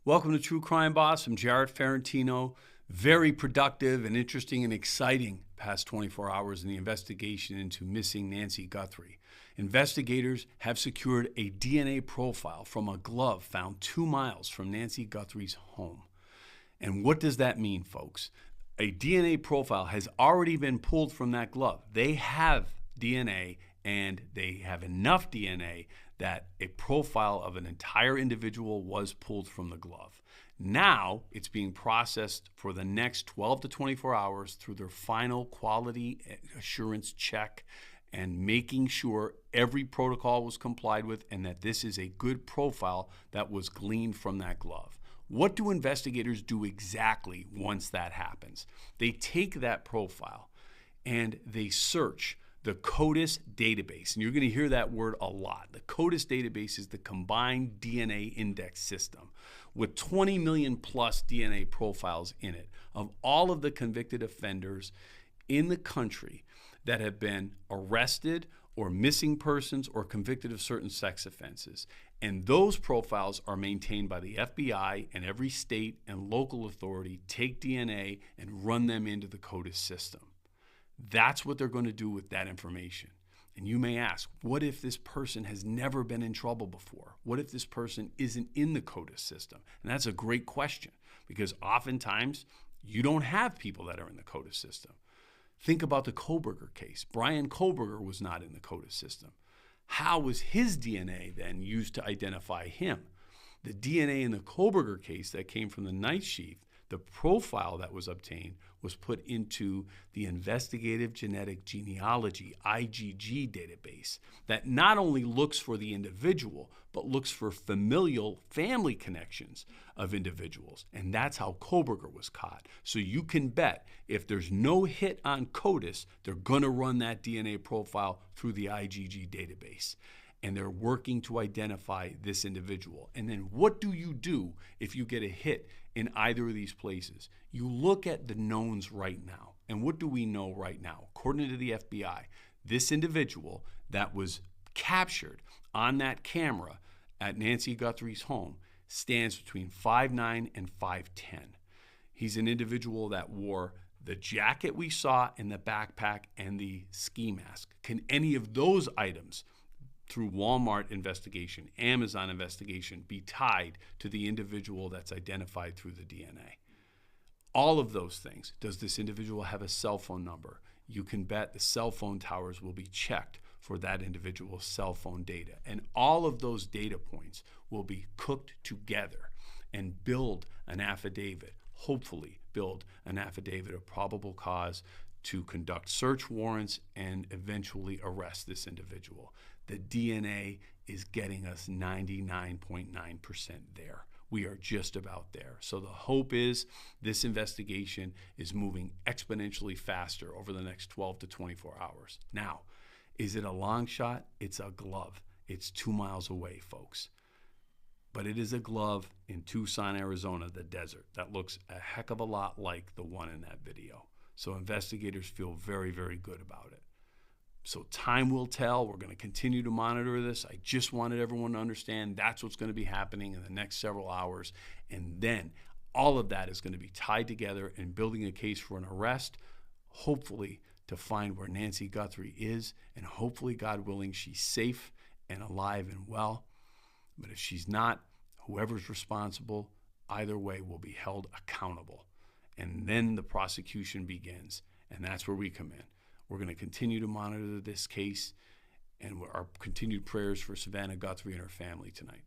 Welcome to True Crime Boss. I'm Jarrett Ferrantino. Very productive and interesting and exciting past 24 hours in the investigation into missing Nancy Guthrie. Investigators have secured a DNA profile from a glove found 2 miles from Nancy Guthrie's home. And what does that mean, folks? A DNA profile has already been pulled from that glove. They have DNA, and they have enough DNA that a profile of an entire individual was pulled from the glove. Now it's being processed for the next 12 to 24 hours through their final quality assurance check and making sure every protocol was complied with and that this is a good profile that was gleaned from that glove. What do investigators do exactly once that happens? They take that profile and they search the CODIS database, and you're going to hear that word a lot. The CODIS database is the Combined DNA Index System with 20 million plus DNA profiles in it of all of the convicted offenders in the country that have been arrested or missing persons or convicted of certain sex offenses. And those profiles are maintained by the FBI, and every state and local authority take DNA and run them into the CODIS system. That's what they're going to do with that information. And you may ask, what if this person has never been in trouble before? What if this person isn't in the CODIS system? And that's a great question, because oftentimes you don't have people that are in the CODIS system. Think about the Kohberger case. Brian Kohberger was not in the CODIS system. How was his DNA then used to identify him? The DNA in the Kohberger case that came from the knife sheath, the profile that was obtained, was put into the Investigative Genetic Genealogy, IgG database, that not only looks for the individual, but looks for familial family connections of individuals. And that's how Kohberger was caught. So you can bet if there's no hit on CODIS, they're going to run that DNA profile through the IgG database. And they're working to identify this individual. And then what do you do if you get a hit in either of these places? You look at the knowns right now. And what do we know right now? According to the FBI, this individual that was captured on that camera at Nancy Guthrie's home stands between 5'9" and 5'10". He's an individual that wore the jacket we saw in the backpack and the ski mask. Can any of those items through Walmart investigation, Amazon investigation, be tied to the individual that's identified through the DNA? All of those things. Does this individual have a cell phone number? You can bet the cell phone towers will be checked for that individual's cell phone data. And all of those data points will be cooked together and build an affidavit, hopefully build an affidavit of probable cause to conduct search warrants and eventually arrest this individual. The DNA is getting us 99.9% there. We are just about there. So the hope is this investigation is moving exponentially faster over the next 12 to 24 hours. Now, is it a long shot? It's a glove. It's 2 miles away, folks. But it is a glove in Tucson, Arizona, the desert, that looks a heck of a lot like the one in that video. So investigators feel very, very good about it. So time will tell. We're going to continue to monitor this. I just wanted everyone to understand that's what's going to be happening in the next several hours. And then all of that is going to be tied together and building a case for an arrest, hopefully to find where Nancy Guthrie is, and hopefully, God willing, she's safe and alive and well. But if she's not, whoever's responsible, either way, will be held accountable. And then the prosecution begins, and that's where we come in. We're going to continue to monitor this case, and our continued prayers for Savannah Guthrie and her family tonight.